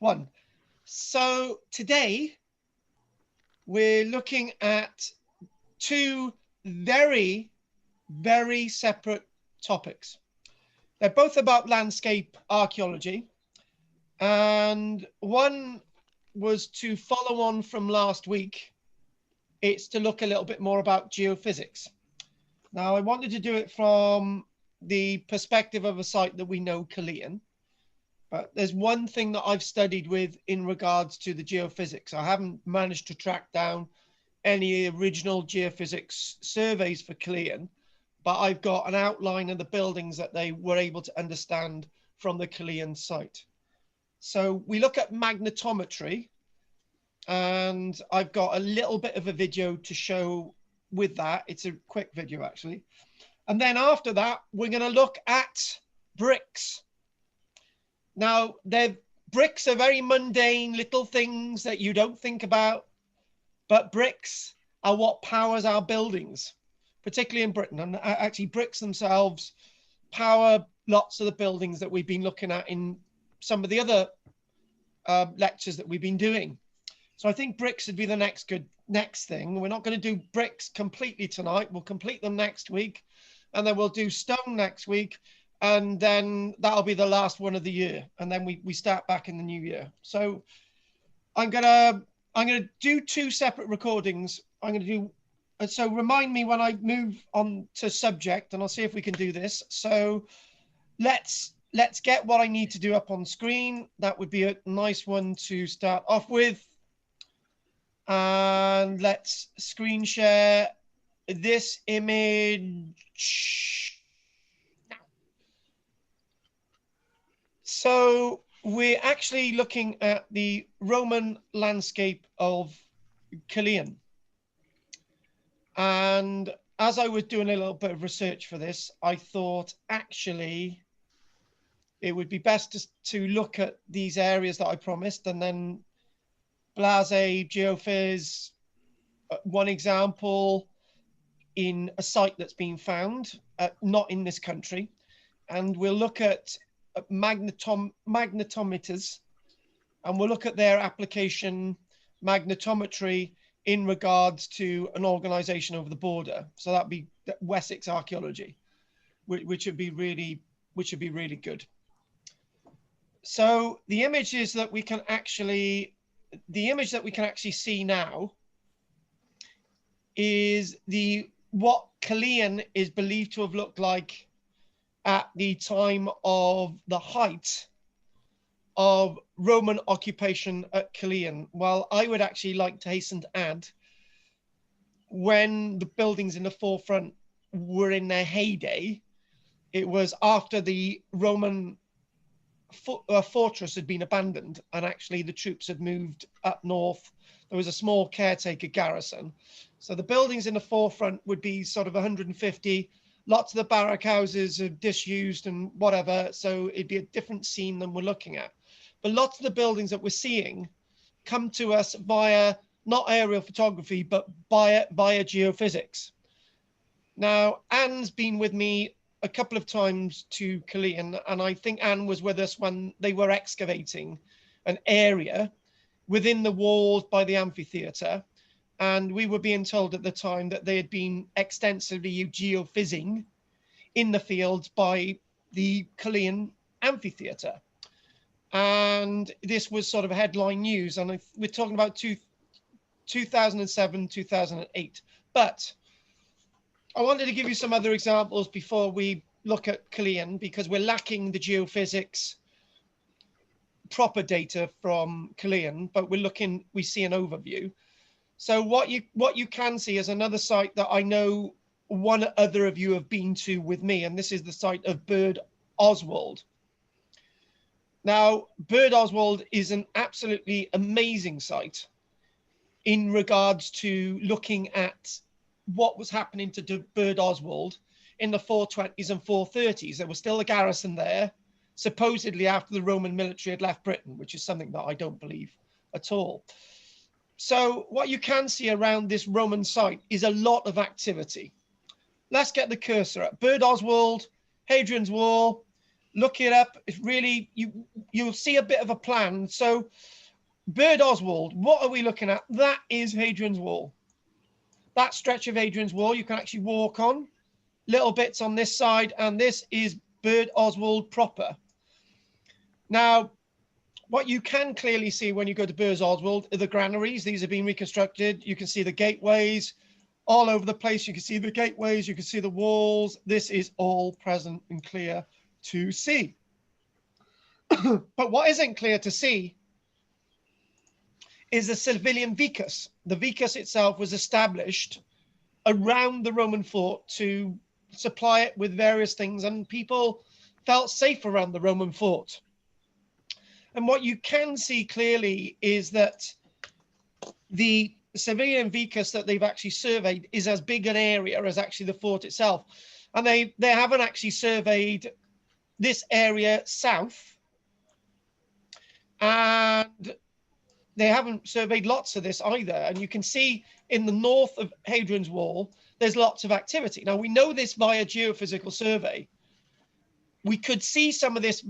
One. So today we're looking at two very, very separate topics. They're both about landscape archaeology, and one was to follow on from last week. It's to look a little bit more about geophysics. Now, I wanted to do it from the perspective of a site that we know, Killian. But there's one thing that I've studied with in regards to the geophysics. I haven't managed to track down any original geophysics surveys for Killian, but I've got an outline of the buildings that they were able to understand from the Killian site. So we look at magnetometry, and I've got a little bit of a video to show with that. It's a quick video, actually. And then after that, we're going to look at bricks. Now, bricks are very mundane little things that you don't think about, but bricks are what powers our buildings, particularly in Britain. And actually, bricks themselves power lots of the buildings that we've been looking at in some of the other lectures that we've been doing. So I think bricks would be the next thing. We're not going to do bricks completely tonight. We'll complete them next week, and then we'll do stone next week, and then that'll be the last one of the year, and then we start back in the new year. So I'm gonna do two separate recordings. So remind me when I move on to subject, and I'll see if we can do this. So let's get what I need to do up on screen. That would be a nice one to start off with. And let's screen share this image. So we're actually looking at the Roman landscape of Killian. And as I was doing a little bit of research for this, I thought actually it would be best to look at these areas that I promised, and then Blase, Geophys, one example in a site that's been found, not in this country. And we'll look at magnetometers, and we'll look at their application, magnetometry, in regards to an organization over the border. So that'd be Wessex archaeology, which would be really good. So the image that we can actually see now is what Killian is believed to have looked like at the time of the height of Roman occupation at Killian. Well, I would actually like to hasten to add, when the buildings in the forefront were in their heyday, it was after the Roman fortress had been abandoned, and actually the troops had moved up north. There was a small caretaker garrison. So the buildings in the forefront would be sort of 150. Lots of the barrack houses are disused and whatever. So it'd be a different scene than we're looking at. But lots of the buildings that we're seeing come to us via not aerial photography, but via geophysics. Now, Anne's been with me a couple of times to Killian, and I think Anne was with us when they were excavating an area within the walls by the amphitheatre, and we were being told at the time that they had been extensively geophysing in the fields by the Killian amphitheatre. And this was sort of headline news, and we're talking about 2007, 2008. But I wanted to give you some other examples before we look at Killian, because we're lacking the geophysics proper data from Killian, but we see an overview. So what you can see is another site that I know one other of you have been to with me, and this is the site of Bird Oswald. Now, Bird Oswald is an absolutely amazing site in regards to looking at what was happening to Bird Oswald in the 420s and 430s. There was still a garrison there, supposedly after the Roman military had left Britain, which is something that I don't believe at all. So what you can see around this Roman site is a lot of activity. Let's get the cursor up. Bird Oswald, Hadrian's Wall, look it up. It's really, you'll see a bit of a plan. So Bird Oswald, what are we looking at? That is Hadrian's Wall. That stretch of Hadrian's Wall you can actually walk on. Little bits on this side, and this is Bird Oswald proper. Now, what you can clearly see when you go to Bird Oswald are the granaries. These have been reconstructed. You can see the gateways all over the place. You can see the gateways, you can see the walls. This is all present and clear to see. But what isn't clear to see is the civilian vicus. The vicus itself was established around the Roman fort to supply it with various things, and people felt safe around the Roman fort. And what you can see clearly is that the civilian vicus that they've actually surveyed is as big an area as actually the fort itself. And they haven't actually surveyed this area south, and they haven't surveyed lots of this either. And you can see in the north of Hadrian's Wall, there's lots of activity. Now, we know this via geophysical survey. We could see some of this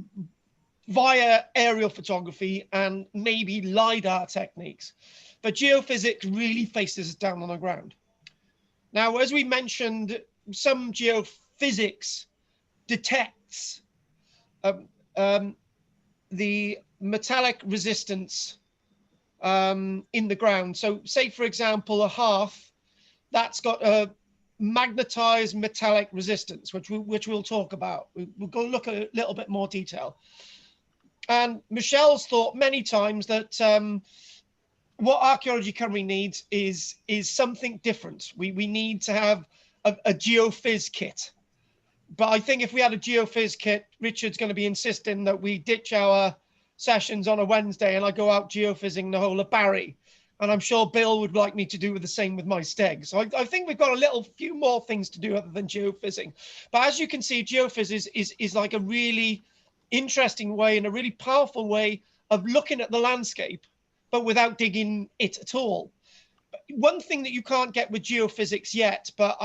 via aerial photography and maybe LiDAR techniques. But geophysics really faces us down on the ground. Now, as we mentioned, some geophysics detects the metallic resistance in the ground. So say, for example, a hearth, that's got a magnetized metallic resistance, which we'll talk about. We'll go look at a little bit more detail. And Michelle's thought many times that what archaeology currently needs is something different. We need to have a geophys kit. But I think if we had a geophys kit, Richard's going to be insisting that we ditch our sessions on a Wednesday and I go out geophysing the whole of Barry. And I'm sure Bill would like me to do the same with my steg. So I think we've got a few more things to do other than geophysing. But as you can see, geophys is like a really interesting way and a really powerful way of looking at the landscape, but without digging it at all. One thing that you can't get with geophysics yet, but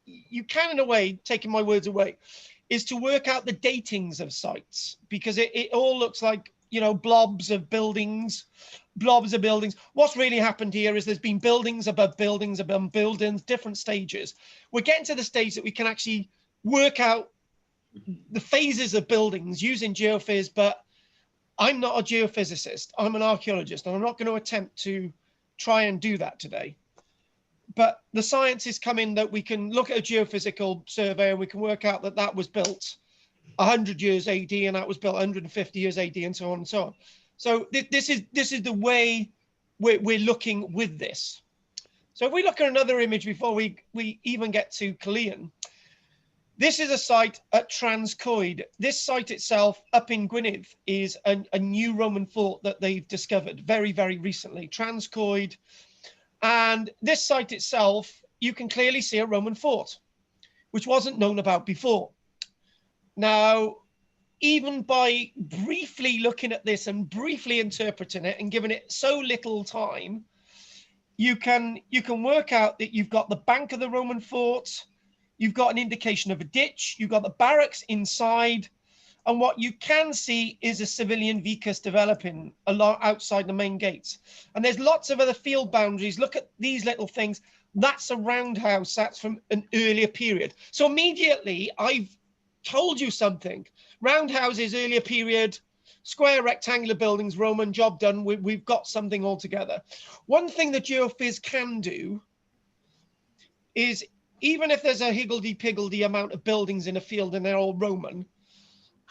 you can in a way, taking my words away, is to work out the datings of sites, because it all looks like, you know, blobs of buildings. What's really happened here is there's been buildings above buildings above buildings, different stages. We're getting to the stage that we can actually work out the phases of buildings using geophys, but I'm not a geophysicist. I'm an archaeologist, and I'm not going to attempt to try and do that today. But the science is coming that we can look at a geophysical survey and we can work out that that was built 100 years AD and that was built 150 years AD and so on and so on. So this is the way we're looking with this. So if we look at another image before we even get to Killian, this is a site at Transcoed. This site itself up in Gwynedd is a new Roman fort that they've discovered very, very recently, Transcoed. And this site itself, you can clearly see a Roman fort, which wasn't known about before. Now, even by briefly looking at this and briefly interpreting it and giving it so little time, you can work out that you've got the bank of the Roman fort, you've got an indication of a ditch, you've got the barracks inside, and what you can see is a civilian vicus developing along outside the main gates. And there's lots of other field boundaries. Look at these little things. That's a roundhouse. That's from an earlier period. So immediately I've told you something. Roundhouses, earlier period, square rectangular buildings, Roman, job done. We've got something all together. One thing that geophys can do is, even if there's a higgledy-piggledy amount of buildings in a field and they're all Roman,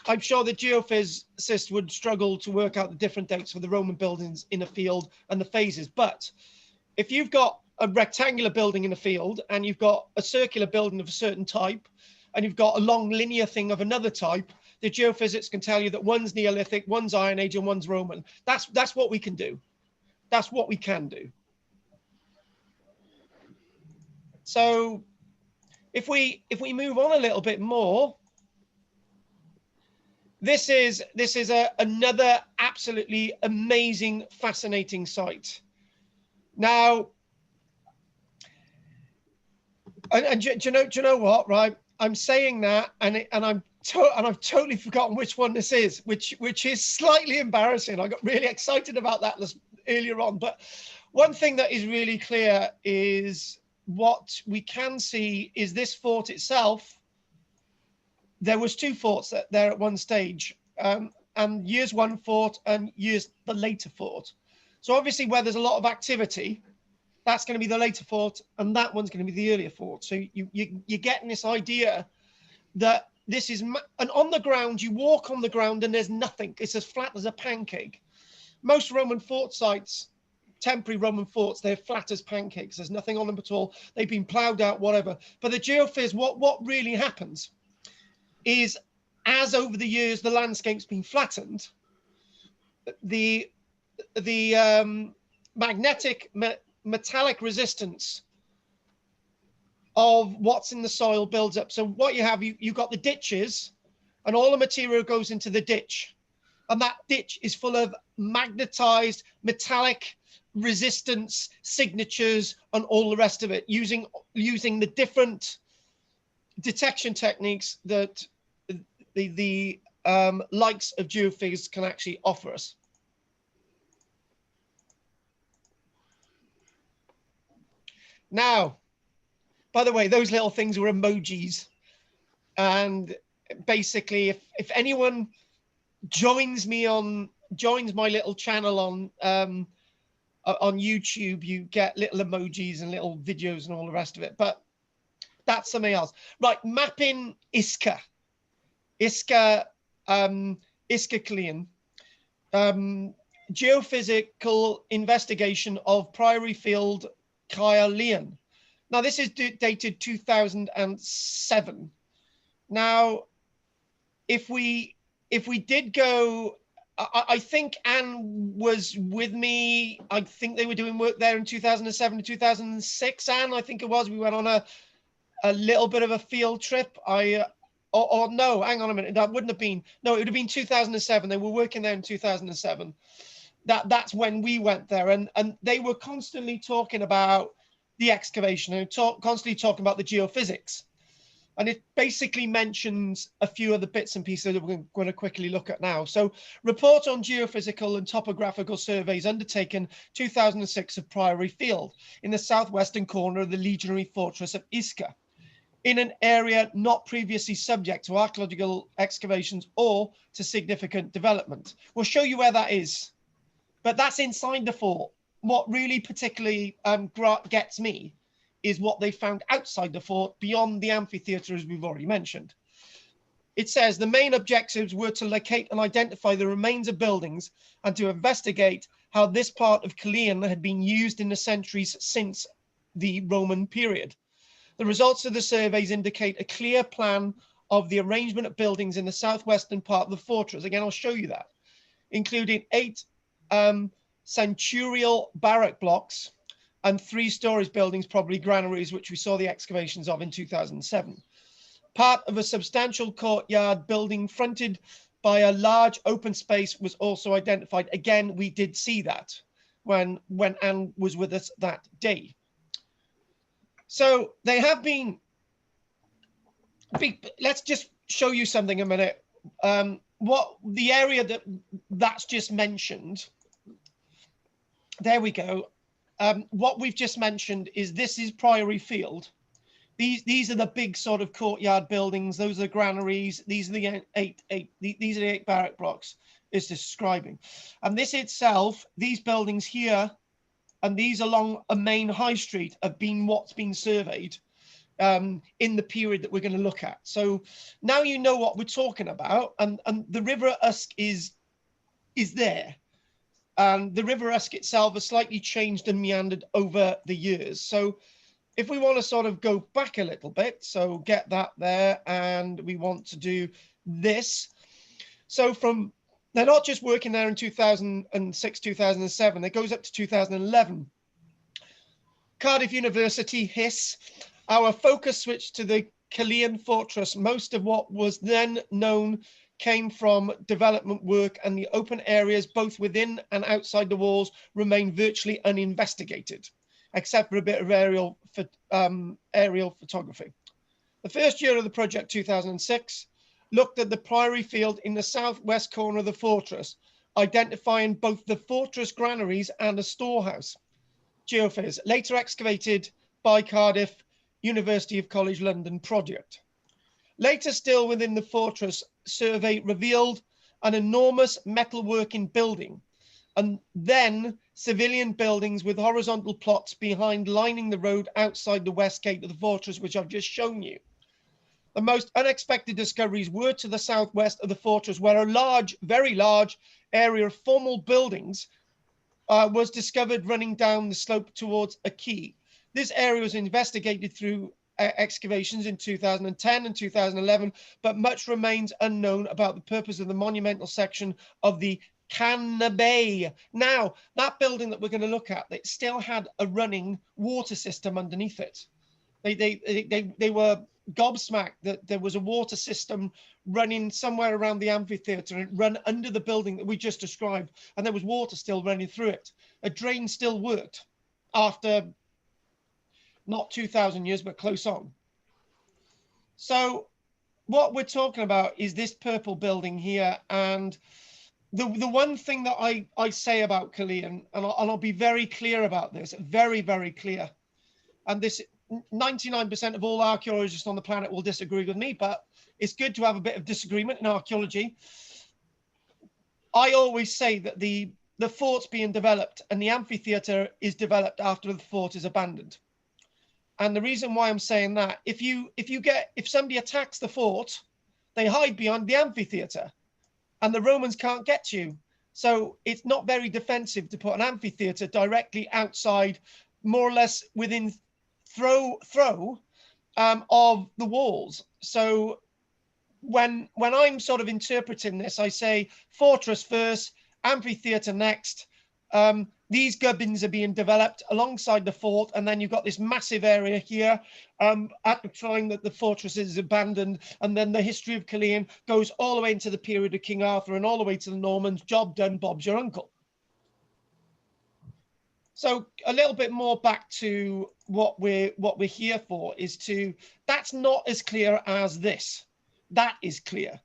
I'm sure the geophysicist would struggle to work out the different dates for the Roman buildings in a field and the phases. But if you've got a rectangular building in a field and you've got a circular building of a certain type and you've got a long linear thing of another type, the geophysics can tell you that one's Neolithic, one's Iron Age, and one's Roman. That's what we can do. That's what we can do. So if we move on a little bit more, this is another absolutely amazing, fascinating site. Now, and do you know what, right? I'm saying that, and I'm I've totally forgotten which one this is, which is slightly embarrassing. I got really excited about that earlier on. But one thing that is really clear is what we can see is this fort itself. There was two forts there at one stage, and years one fort and years the later fort. So obviously where there's a lot of activity, that's going to be the later fort, and that one's going to be the earlier fort. So you're getting this idea that this is, and on the ground, you walk on the ground and there's nothing. It's as flat as a pancake. Most Roman fort sites, temporary Roman forts, they're flat as pancakes. There's nothing on them at all. They've been plowed out, whatever. But the geophys, what really happens is, as over the years the landscape's been flattened, the magnetic metallic resistance of what's in the soil builds up. So what you have, you've got the ditches, and all the material goes into the ditch, and that ditch is full of magnetized metallic resistance signatures and all the rest of it, using the different detection techniques that the likes of geophysics can actually offer us. Now, by the way, those little things were emojis. And basically, if anyone joins my little channel on YouTube, you get little emojis and little videos and all the rest of it. But that's something else. Right, mapping Iska Killian. Geophysical investigation of Priory Field, Killian. Now, this is dated 2007. Now, if we did go, I think Anne was with me. I think they were doing work there in 2007 to 2006. Anne, I think it was. We went on a little bit of a field trip. Or no, hang on a minute. That wouldn't have been. No, it would have been 2007. They were working there in 2007. That's when we went there, and they were constantly talking about the excavation and constantly talking about the geophysics. And it basically mentions a few of the bits and pieces that we're going to quickly look at now. So, report on geophysical and topographical surveys undertaken 2006 of Priory Field in the southwestern corner of the legionary fortress of Iska, in an area not previously subject to archaeological excavations or to significant development. We'll show you where that is, but that's inside the fort. What really particularly gets me is what they found outside the fort, beyond the amphitheatre, as we've already mentioned. It says the main objectives were to locate and identify the remains of buildings and to investigate how this part of Killian had been used in the centuries since the Roman period. The results of the surveys indicate a clear plan of the arrangement of buildings in the southwestern part of the fortress. Again, I'll show you that, including 8 centurial barrack blocks and 3 stories buildings, probably granaries, which we saw the excavations of in 2007. Part of a substantial courtyard building fronted by a large open space was also identified. Again, we did see that when Anne was with us that day. So they have been, let's just show you something a minute. What the area that's just mentioned, there we go. What we've just mentioned is this is Priory Field. These are the big sort of courtyard buildings. Those are the granaries. These are the these are the 8 barrack blocks it's describing. And this itself, these buildings here, and these along a main high street have been what's been surveyed in the period that we're going to look at. So now you know what we're talking about, and the River Usk is there. And the River Usk itself has slightly changed and meandered over the years. So if we want to sort of go back a little bit, so get that there, and we want to do this. So they're not just working there in 2006, 2007, it goes up to 2011. Cardiff University, HIS, our focus switched to the Killian Fortress. Most of what was then known came from development work, and the open areas both within and outside the walls remain virtually uninvestigated, except for a bit of aerial photography. The first year of the project, 2006, looked at the priory field in the southwest corner of the fortress, identifying both the fortress granaries and a storehouse. Geophys, later excavated by Cardiff University of College London project. Later still within the fortress, survey revealed an enormous metalworking building, and then civilian buildings with horizontal plots behind lining the road outside the west gate of the fortress, which I've just shown you. The most unexpected discoveries were to the southwest of the fortress, where a large, very large area of formal buildings was discovered running down the slope towards a quay. This area was investigated through excavations in 2010 and 2011, but much remains unknown about the purpose of the monumental section of the Canna Bay. Now, that building that we're going to look at, it still had a running water system underneath it. They were gobsmacked that there was a water system running somewhere around the amphitheater, and it ran under the building that we just described, and there was water still running through it. A drain still worked after not 2,000 years, but close on. So what we're talking about is this purple building here. And the one thing that I say about Killian, and I'll be very clear about this, very, very clear. And this 99% of all archaeologists on the planet will disagree with me, but it's good to have a bit of disagreement in archaeology. I always say that the fort's being developed and the amphitheater is developed after the fort is abandoned. And the reason why I'm saying that, if somebody attacks the fort, they hide behind the amphitheater and the Romans can't get you. So it's not very defensive to put an amphitheater directly outside, more or less within throw of the walls. So when I'm sort of interpreting this, I say fortress first, amphitheater next. These gubbins are being developed alongside the fort, and then you've got this massive area here at the time that the fortress is abandoned, and then the history of Killian goes all the way into the period of King Arthur and all the way to the Normans. Job done, Bob's your uncle. So a little bit more back to what we're here for is to, that's not as clear as this. That is clear.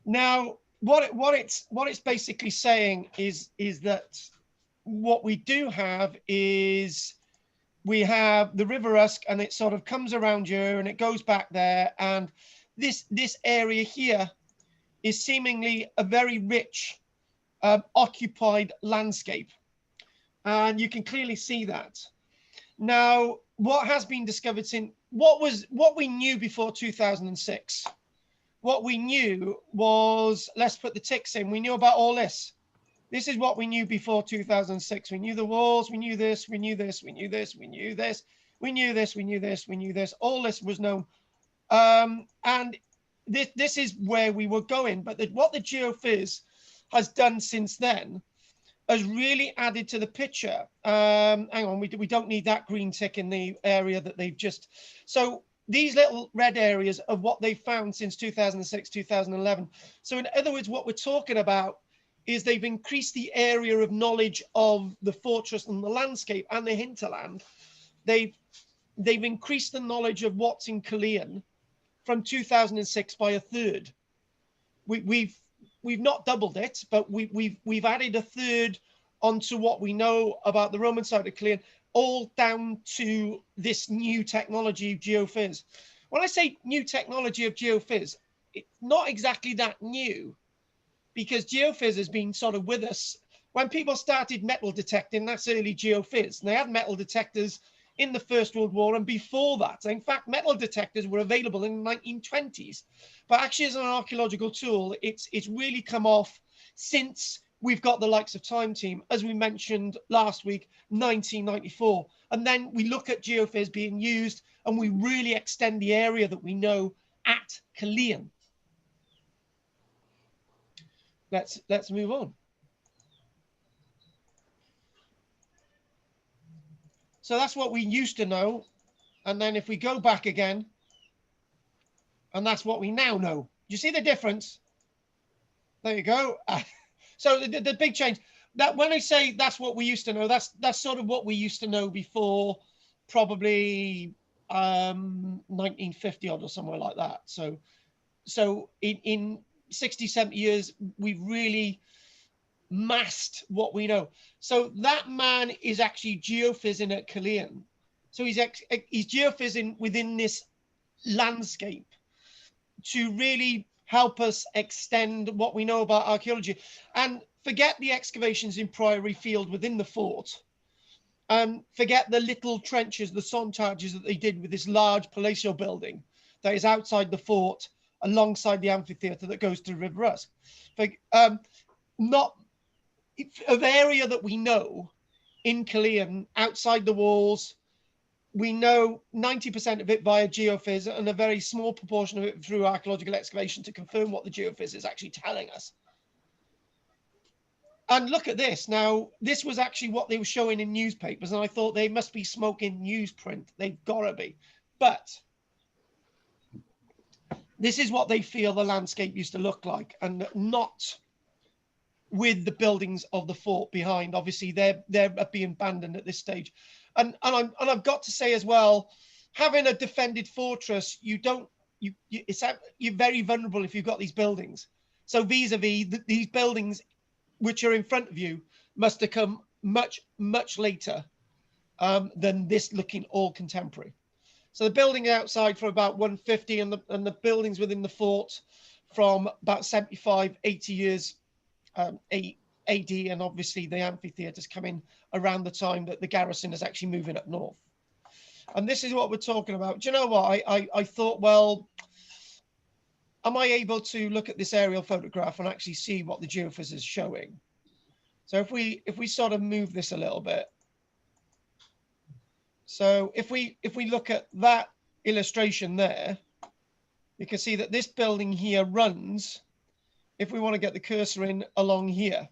Now, what it's basically saying is that what we do have is we have the River Usk, and it sort of comes around here and it goes back there, and this area here is seemingly a very rich occupied landscape, and you can clearly see that. Now, what has been discovered since what we knew before 2006? What we knew was, let's put the ticks in. We knew about all this. This is what we knew before 2006. We knew the walls. We knew this. We knew this. We knew this. We knew this. We knew this. We knew this. We knew this. All this was known. And this is where we were going. But what the Geophys has done since then has really added to the picture. Hang on, we don't need that green tick in the area that they've just. So these little red areas of what they've found since 2006, 2011. So in other words, what we're talking about is they've increased the area of knowledge of the fortress and the landscape and the hinterland. They've increased the knowledge of what's in Killian from 2006 by a third. We've not doubled it, but we've added a third onto what we know about the Roman side of Killian, all down to this new technology of Geophys. When I say new technology of Geophys, it's not exactly that new, because Geophys has been sort of with us. When people started metal detecting, that's early Geophys. And they had metal detectors in the First World War and before that. In fact, metal detectors were available in the 1920s. But actually, as an archaeological tool, it's really come off since we've got the likes of Time Team, as we mentioned last week, 1994. And then we look at Geophys being used, and we really extend the area that we know at Killian. Let's move on. So that's what we used to know. And then if we go back again, and that's what we now know. You see the difference? There you go. So the big change, that when I say that's what we used to know, that's sort of what we used to know before probably 1950 odd or somewhere like that. So So in 60, 70 years, we've really masked what we know. So that man is actually geophysics at Killian. So he's geophysics within this landscape to really help us extend what we know about archaeology. And forget the excavations in Priory Field within the fort. And forget the little trenches, the sondages that they did with this large palatial building that is outside the fort alongside the amphitheatre that goes to the River Usk. Not of area that we know in Killian, outside the walls, we know 90% of it via geophys and a very small proportion of it through archaeological excavation to confirm what the geophys is actually telling us. And look at this. Now, this was actually what they were showing in newspapers, and I thought they must be smoking newsprint. They've got to be. But this is what they feel the landscape used to look like, and not with the buildings of the fort behind. Obviously, they're being abandoned at this stage. And I've got to say as well, having a defended fortress, you're very vulnerable if you've got these buildings. So vis-a-vis these buildings, which are in front of you, must have come much, much later than this looking all contemporary. So the building outside for about 150 and the buildings within the fort from about 75, 80 years AD, and obviously the amphitheatre's coming around the time that the garrison is actually moving up north. And this is what we're talking about. Do you know what? I thought, well, am I able to look at this aerial photograph and actually see what the geophys is showing? So if we sort of move this a little bit. So if we look at that illustration there, you can see that this building here runs, if we want to get the cursor in, along here.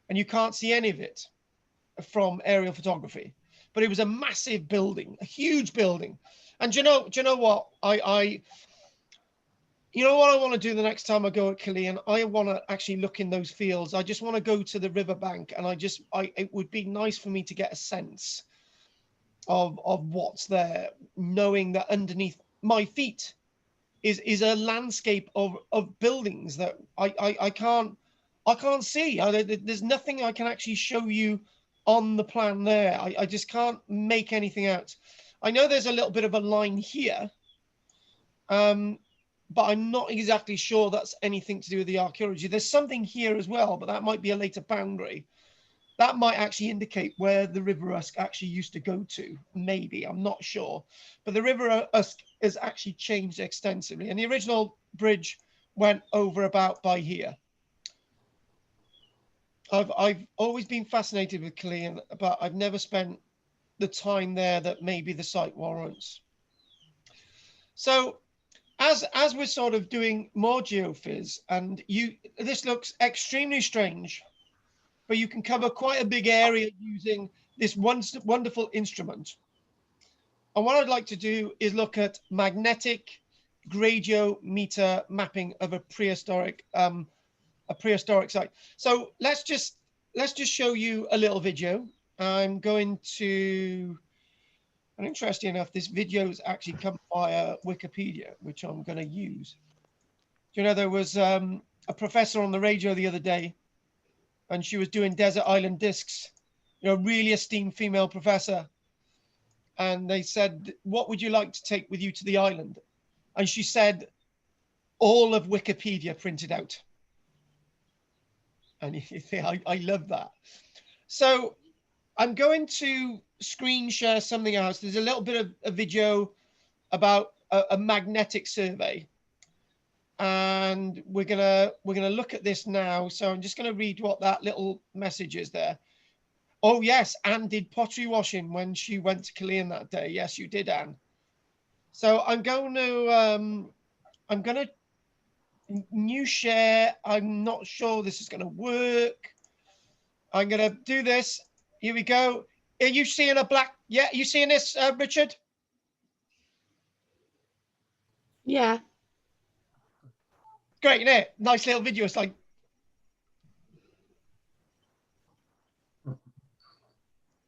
And you can't see any of it from aerial photography. But it was a massive building, a huge building. And do you know what? You know what I want to do the next time I go at Killian? I want to actually look in those fields. I just want to go to the riverbank, and it would be nice for me to get a sense of what's there, knowing that underneath my feet is a landscape of buildings that I can't see. There's nothing I can actually show you on the plan there. I just can't make anything out. I know there's a little bit of a line here, but I'm not exactly sure that's anything to do with the archaeology. There's something here as well, but that might be a later boundary. That might actually indicate where the River Usk actually used to go to. Maybe, I'm not sure. But the River Usk has actually changed extensively. And the original bridge went over about by here. I've always been fascinated with Killian, but I've never spent the time there that maybe the site warrants. So as we're sort of doing more geophys, and this looks extremely strange, but you can cover quite a big area using this wonderful instrument. And what I'd like to do is look at magnetic gradiometer mapping of a prehistoric site. So let's just show you a little video. I'm going to, and interesting enough, this video has actually come via Wikipedia, which I'm going to use. Do you know, there was a professor on the radio the other day, and she was doing desert island discs, you know, really esteemed female professor. And they said, what would you like to take with you to the island? And she said, all of Wikipedia printed out. And you think, I love that. So I'm going to screen share something else. There's a little bit of a video about a magnetic survey. And we're gonna look at this now. So I'm just gonna read what that little message is there. Oh yes, Anne did pottery washing when she went to Killian that day. Yes, you did, Anne. So I'm gonna new share. I'm not sure this is gonna work. I'm gonna do this. Here we go. Are you seeing a black? Yeah, you seeing this, Richard? Yeah. Great, isn't it? Nice little video. It's like,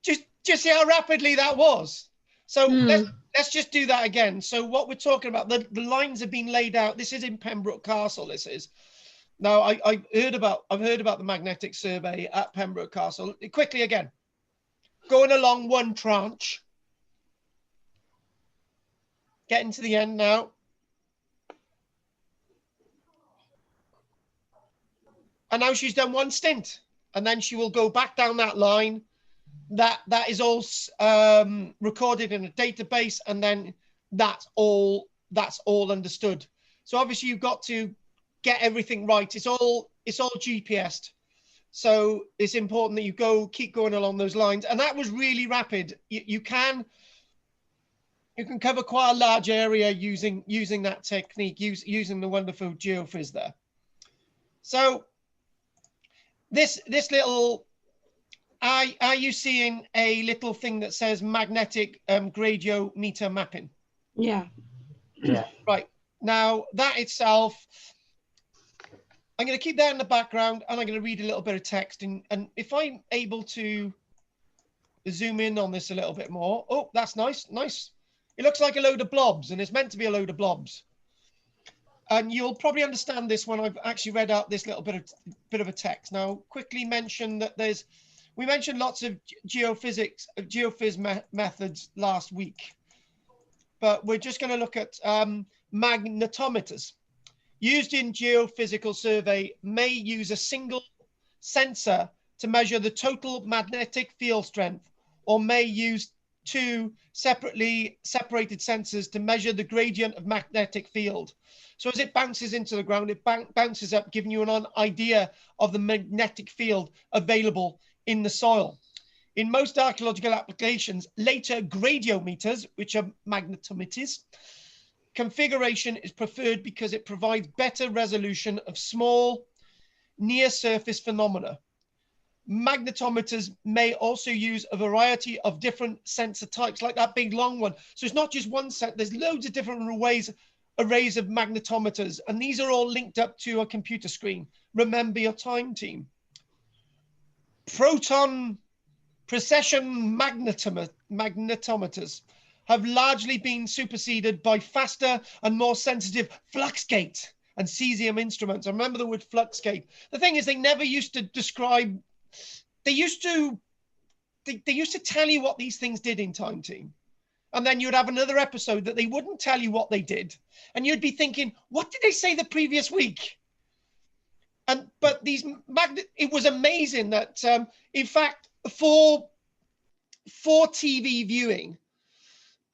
just see how rapidly that was. So let's just do that again. So what we're talking about, the lines have been laid out. This is in Pembroke Castle, this is. Now, I've heard about the magnetic survey at Pembroke Castle. Quickly again, going along one tranche. Getting to the end now. And now she's done one stint. And then she will go back down that line. That is all recorded in a database, and then that's all understood. So obviously you've got to get everything right. It's all GPSed. So it's important that you keep going along those lines. And that was really rapid. You can cover quite a large area using that technique, using the wonderful geophys there. So this little, are you seeing a little thing that says magnetic gradiometer mapping? Yeah. Yeah. Right. Now that itself, I'm going to keep that in the background, and I'm going to read a little bit of text. And if I'm able to zoom in on this a little bit more. Oh, that's nice. Nice. It looks like a load of blobs, and it's meant to be a load of blobs. And you'll probably understand this when I've actually read out this little bit of a text. Now, quickly mention that we mentioned lots of geophys methods last week, but we're just going to look at magnetometers. Used in geophysical survey, may use a single sensor to measure the total magnetic field strength, or may use two separated sensors to measure the gradient of magnetic field. So as it bounces into the ground, it bounces up, giving you an idea of the magnetic field available in the soil. In most archaeological applications, later gradiometers, which are magnetometers, configuration is preferred because it provides better resolution of small, near-surface phenomena. Magnetometers may also use a variety of different sensor types, like that big long one. So it's not just one set, there's loads of different arrays of magnetometers, and these are all linked up to a computer screen. Remember your time, team. Proton precession magnetometers have largely been superseded by faster and more sensitive flux gate and cesium instruments. I remember the word flux gate. The thing is, they never used to describe, they used to tell you what these things did in Time Team. And then you'd have another episode that they wouldn't tell you what they did. And you'd be thinking, what did they say the previous week? But these it was amazing that, in fact, for TV viewing,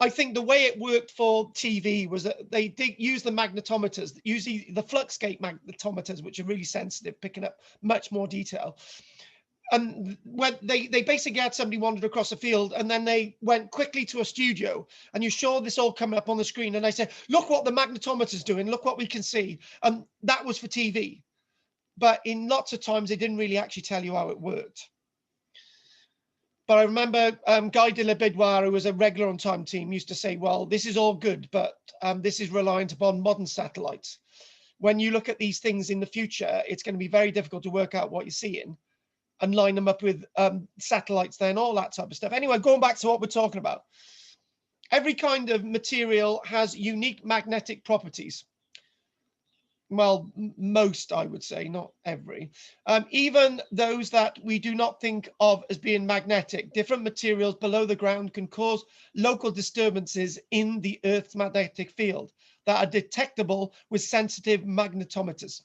I think the way it worked for TV was that they did use the magnetometers, usually the flux gate magnetometers, which are really sensitive, picking up much more detail. And when they basically had somebody wandered across the field, and then they went quickly to a studio, and you saw this all coming up on the screen, and they said, look what the magnetometer's doing, look what we can see. And that was for TV. But in lots of times, they didn't really actually tell you how it worked. But I remember Guy de la Bidoire, who was a regular on Time Team, used to say, well, this is all good, but this is reliant upon modern satellites. When you look at these things in the future, it's going to be very difficult to work out what you're seeing and line them up with satellites then, all that type of stuff. Anyway, going back to what we're talking about. Every kind of material has unique magnetic properties. Well, most, I would say, not every. Even those that we do not think of as being magnetic, different materials below the ground can cause local disturbances in the Earth's magnetic field that are detectable with sensitive magnetometers.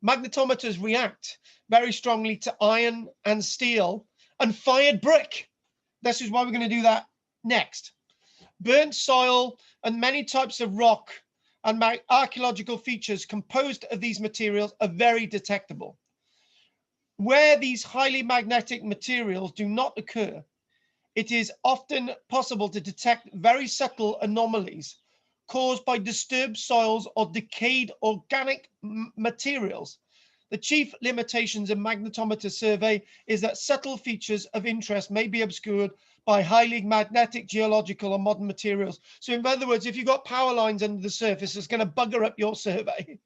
Magnetometers react very strongly to iron and steel and fired brick. This is why we're going to do that next. Burnt soil and many types of rock and archaeological features composed of these materials are very detectable. Where these highly magnetic materials do not occur, it is often possible to detect very subtle anomalies caused by disturbed soils or decayed organic materials. The chief limitations of magnetometer survey is that subtle features of interest may be obscured by highly magnetic geological or modern materials. So in other words, if you've got power lines under the surface, it's going to bugger up your survey.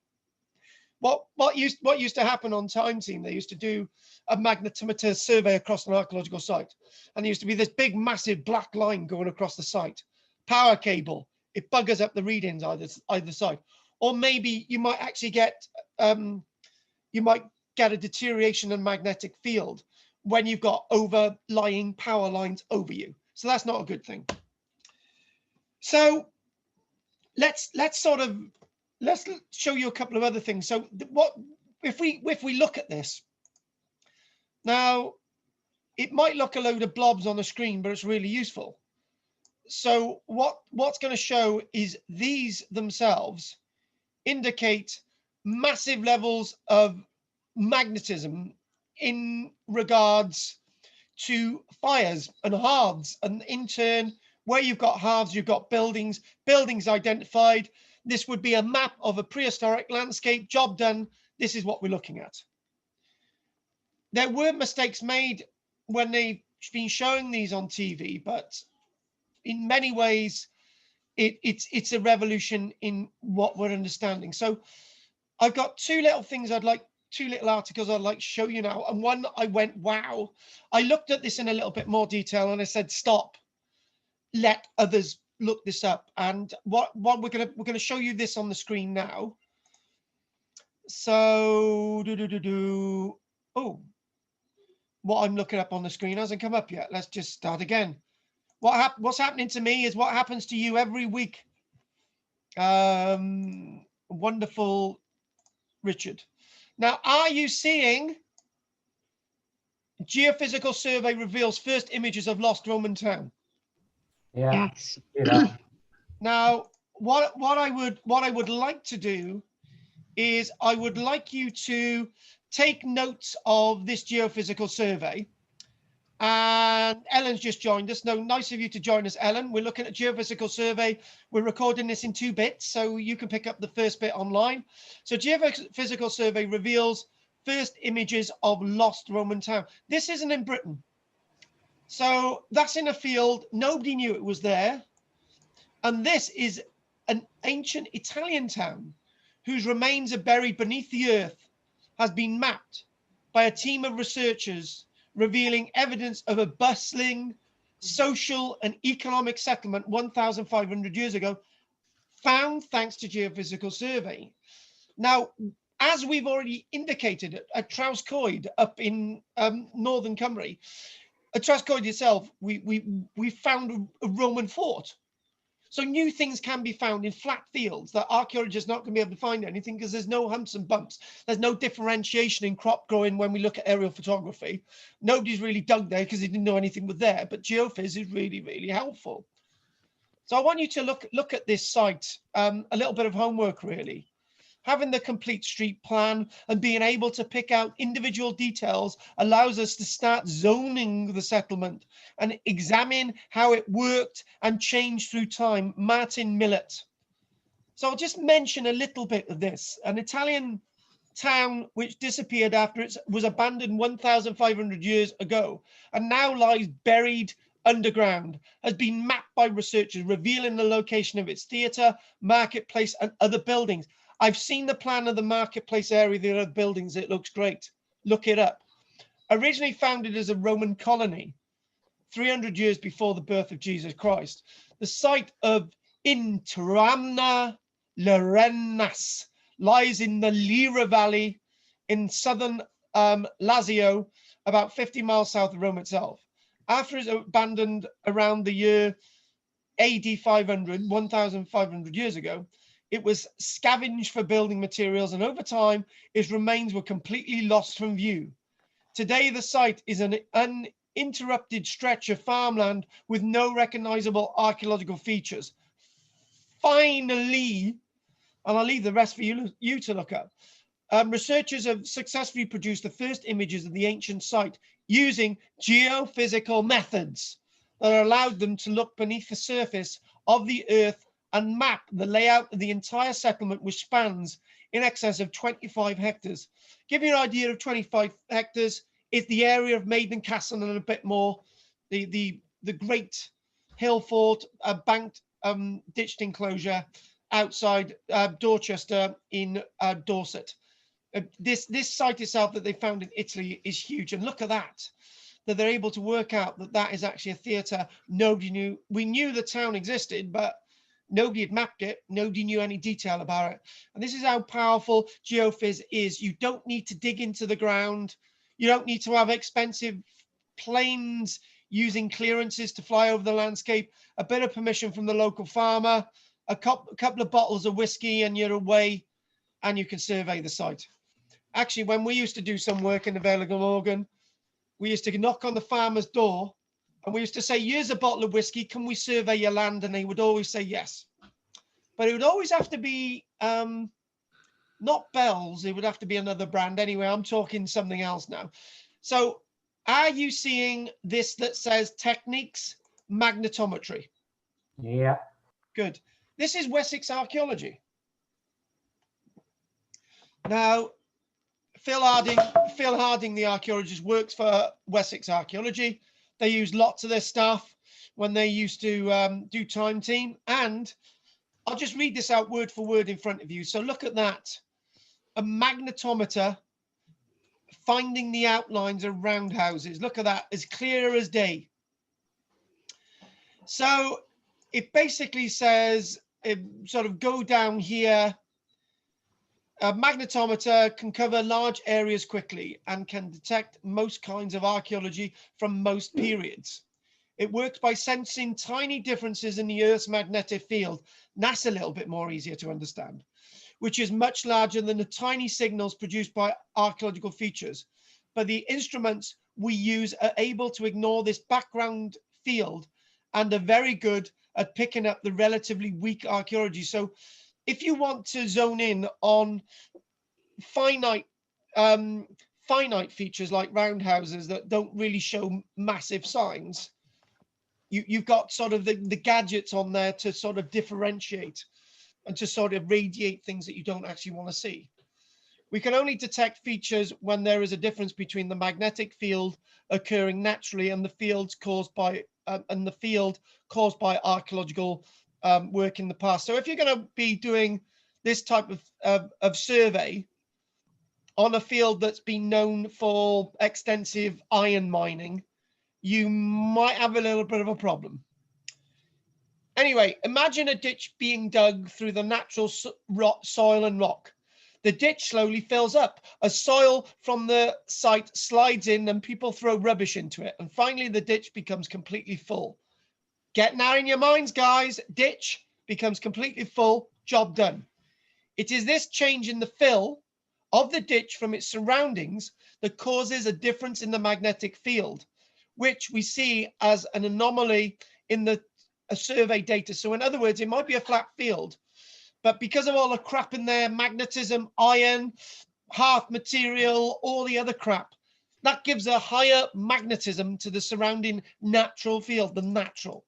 What used to happen on Time Team, they used to do a magnetometer survey across an archaeological site. And there used to be this big, massive black line going across the site. power cable. It buggers up the readings either side. Or maybe you might actually get a deterioration in magnetic field when you've got overlying power lines over you. So that's not a good thing. So let's show you a couple of other things. So what if we look at this now? It might look a load of blobs on the screen, but it's really useful. So what's going to show is these themselves indicate massive levels of magnetism in regards to fires and halves, and in turn, where you've got halves, you've got buildings identified. This would be a map of a prehistoric landscape. Job done. This is what we're looking at. There were mistakes made when they've been showing these on TV, but in many ways, it's a revolution in what we're understanding. So I've got two little articles I'd like to show you now. And one, I went, wow. I looked at this in a little bit more detail and I said, stop, let others look this up. And what we're gonna show you this on the screen now. So oh, what I'm looking up on the screen hasn't come up yet. Let's just start again. What's happening to me is what happens to you every week. Wonderful, Richard. Now, are you seeing geophysical survey reveals first images of lost Roman town? Yeah. Yes. Yeah. Now, what I would like to do is I would like you to take notes of this geophysical survey. And Ellen's just joined us. No, nice of you to join us, Ellen. We're looking at geophysical survey. We're recording this in 2 bits, so you can pick up the first bit online. So geophysical survey reveals first images of lost Roman town. This isn't in Britain. So that's in a field. Nobody knew it was there. And this is an ancient Italian town whose remains are buried beneath the earth, has been mapped by a team of researchers revealing evidence of a bustling social and economic settlement 1,500 years ago, found thanks to geophysical survey. Now, as we've already indicated at Trowscoid up in northern Cymru, at Trowscoid itself, we found a Roman fort. So new things can be found in flat fields that archaeologists are not going to be able to find anything because there's no humps and bumps. There's no differentiation in crop growing when we look at aerial photography. Nobody's really dug there because they didn't know anything was there, but geophys is really, really helpful. So I want you to look at this site, a little bit of homework really. Having the complete street plan and being able to pick out individual details allows us to start zoning the settlement and examine how it worked and changed through time. Martin Millet. So I'll just mention a little bit of this. An Italian town which disappeared after it was abandoned 1,500 years ago and now lies buried underground has been mapped by researchers, revealing the location of its theatre, marketplace and other buildings. I've seen the plan of the marketplace area, the other buildings. It looks great. Look it up. Originally founded as a Roman colony, 300 years before the birth of Jesus Christ, the site of Intramna Larenas lies in the Lira Valley in southern Lazio, about 50 miles south of Rome itself. After it was abandoned around the year AD 500, 1,500 years ago, it was scavenged for building materials, and over time, its remains were completely lost from view. Today, the site is an uninterrupted stretch of farmland with no recognizable archaeological features. Finally, and I'll leave the rest for you to look up, researchers have successfully produced the first images of the ancient site using geophysical methods that allowed them to look beneath the surface of the earth and map the layout of the entire settlement, which spans in excess of 25 hectares. Give you an idea of 25 hectares is the area of Maiden Castle and a bit more, the great hill fort, banked ditched enclosure outside Dorchester in Dorset. This site itself that they found in Italy is huge, and look at that. that they're able to work out that that is actually a theatre. Nobody knew. We knew the town existed, but nobody had mapped it. Nobody knew any detail about it. And this is how powerful geophys is. You don't need to dig into the ground. You don't need to have expensive planes using clearances to fly over the landscape, a bit of permission from the local farmer, a couple of bottles of whiskey, and you're away, and you can survey the site. Actually, when we used to do some work in the Vale of Glamorgan, we used to knock on the farmer's door and we used to say, here's a bottle of whiskey, can we survey your land? And they would always say yes. But it would always have to be not Bell's, it would have to be another brand. Anyway, I'm talking something else now. So are you seeing this that says techniques magnetometry? Yeah. Good. This is Wessex archaeology. Now, Phil Harding, the archaeologist, works for Wessex Archaeology. They use lots of their stuff when they used to do Time Team. And I'll just read this out word for word in front of you. So look at that. A magnetometer finding the outlines of roundhouses. Look at that, as clear as day. So it basically says, sort of go down here. A magnetometer can cover large areas quickly and can detect most kinds of archaeology from most periods. It works by sensing tiny differences in the Earth's magnetic field. That's a little bit more easier to understand, which is much larger than the tiny signals produced by archaeological features. But the instruments we use are able to ignore this background field and are very good at picking up the relatively weak archaeology. So if you want to zone in on finite features like roundhouses that don't really show massive signs, you've got sort of the gadgets on there to sort of differentiate and to sort of radiate things that you don't actually want to see. We can only detect features when there is a difference between the magnetic field occurring naturally and the field caused by archaeological work in the past. So if you're going to be doing this type of survey on a field that's been known for extensive iron mining, you might have a little bit of a problem. Anyway, imagine a ditch being dug through the natural soil and rock. The ditch slowly fills up as soil from the site slides in and people throw rubbish into it. And finally, the ditch becomes completely full. Get now in your minds, guys. Ditch becomes completely full, job done. It is this change in the fill of the ditch from its surroundings that causes a difference in the magnetic field, which we see as an anomaly in the survey data. So in other words, it might be a flat field, but because of all the crap in there, magnetism, iron, hearth material, all the other crap, that gives a higher magnetism to the surrounding natural field, the natural.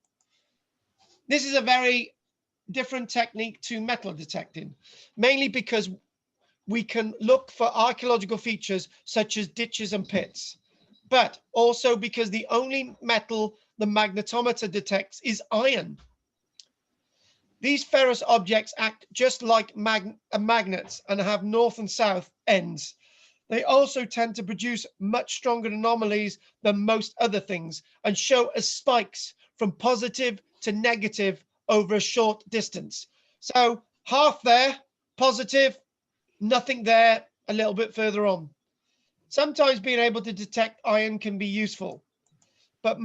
This is a very different technique to metal detecting, mainly because we can look for archaeological features such as ditches and pits, but also because the only metal the magnetometer detects is iron. These ferrous objects act just like magnets and have north and south ends. They also tend to produce much stronger anomalies than most other things and show as spikes from positive to negative over a short distance. So half there, positive, nothing there, a little bit further on. Sometimes being able to detect iron can be useful, but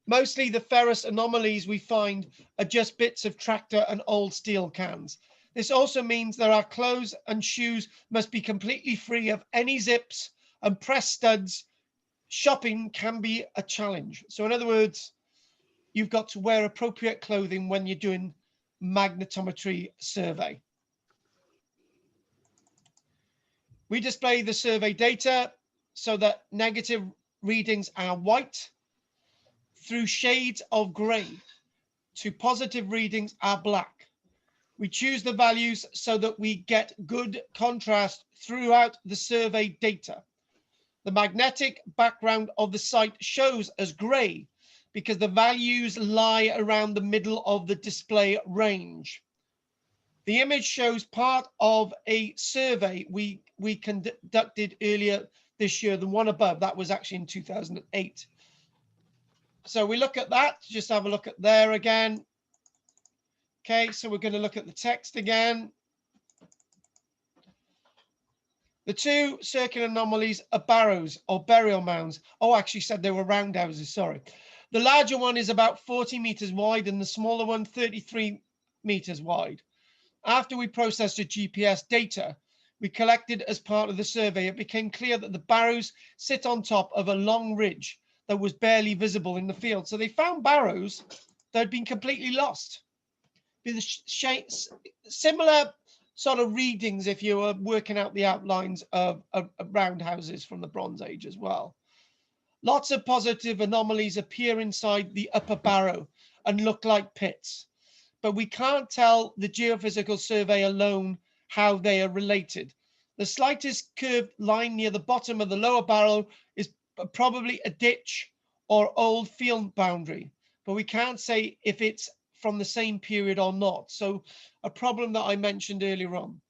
mostly the ferrous anomalies we find are just bits of tractor and old steel cans. This also means that our clothes and shoes must be completely free of any zips and press studs. Shopping can be a challenge. So in other words, you've got to wear appropriate clothing when you're doing magnetometry survey. We display the survey data so that negative readings are white through shades of gray to positive readings are black. We choose the values so that we get good contrast throughout the survey data. The magnetic background of the site shows as gray because the values lie around the middle of the display range. The image shows part of a survey we conducted earlier this year, the one above, that was actually in 2008. So we look at that, just have a look at there again. Okay, so we're going to look at the text again. The two circular anomalies are barrows or burial mounds. Oh, actually said they were roundhouses, sorry. The larger one is about 40 meters wide and the smaller one 33 meters wide. After we processed the GPS data we collected as part of the survey, it became clear that the barrows sit on top of a long ridge that was barely visible in the field. So they found barrows that had been completely lost. With similar sort of readings if you were working out the outlines of roundhouses from the Bronze Age as well. Lots of positive anomalies appear inside the upper barrow and look like pits, but we can't tell the geophysical survey alone how they are related. The slightest curved line near the bottom of the lower barrow is probably a ditch or old field boundary, but we can't say if it's from the same period or not. So a problem that I mentioned earlier on.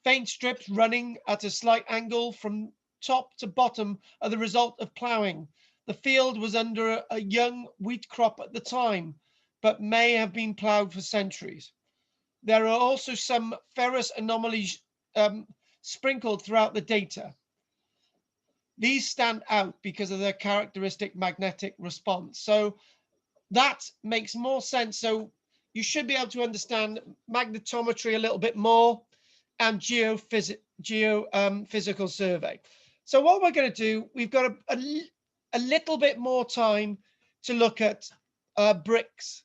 Faint strips running at a slight angle from top to bottom are the result of ploughing. The field was under a young wheat crop at the time, but may have been ploughed for centuries. There are also some ferrous anomalies sprinkled throughout the data. These stand out because of their characteristic magnetic response. So that makes more sense. So you should be able to understand magnetometry a little bit more and geophysical survey. So what we're going to do, we've got a little bit more time to look at bricks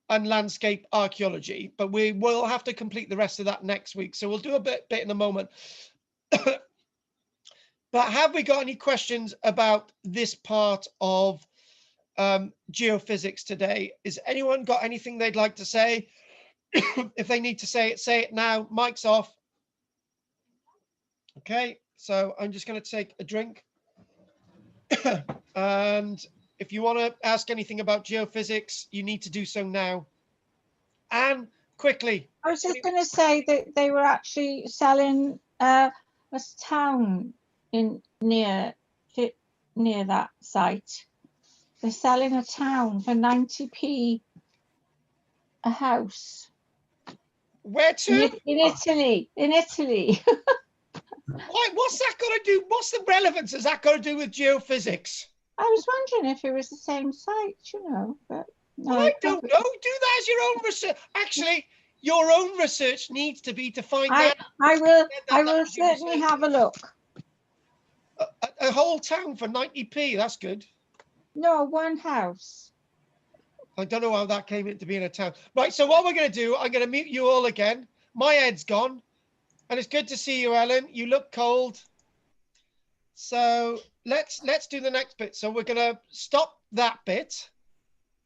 and landscape archaeology, but we will have to complete the rest of that next week. So we'll do a bit in a moment. But have we got any questions about this part of geophysics today? Is anyone got anything they'd like to say? If they need to say it now. Mic's off. Okay, so I'm just going to take a drink. And if you want to ask anything about geophysics, you need to do so now. And quickly. I was just going to say that they were actually selling a town near that site. They're selling a town for 90p a house. Where to? In Italy. In Italy. Why? What's that got to do? What's the relevance? Has that got to do with geophysics? I was wondering if it was the same site, you know, but no. I don't know. Do that as your own research. Actually, your own research needs to be to find out. I will certainly have a look. A whole town for 90p. That's good. No, one house. I don't know how that came into being a town. Right. So what we're going to do, I'm going to mute you all again. My head's gone. And it's good to see you, Ellen. You look cold. So let's do the next bit. So we're going to stop that bit.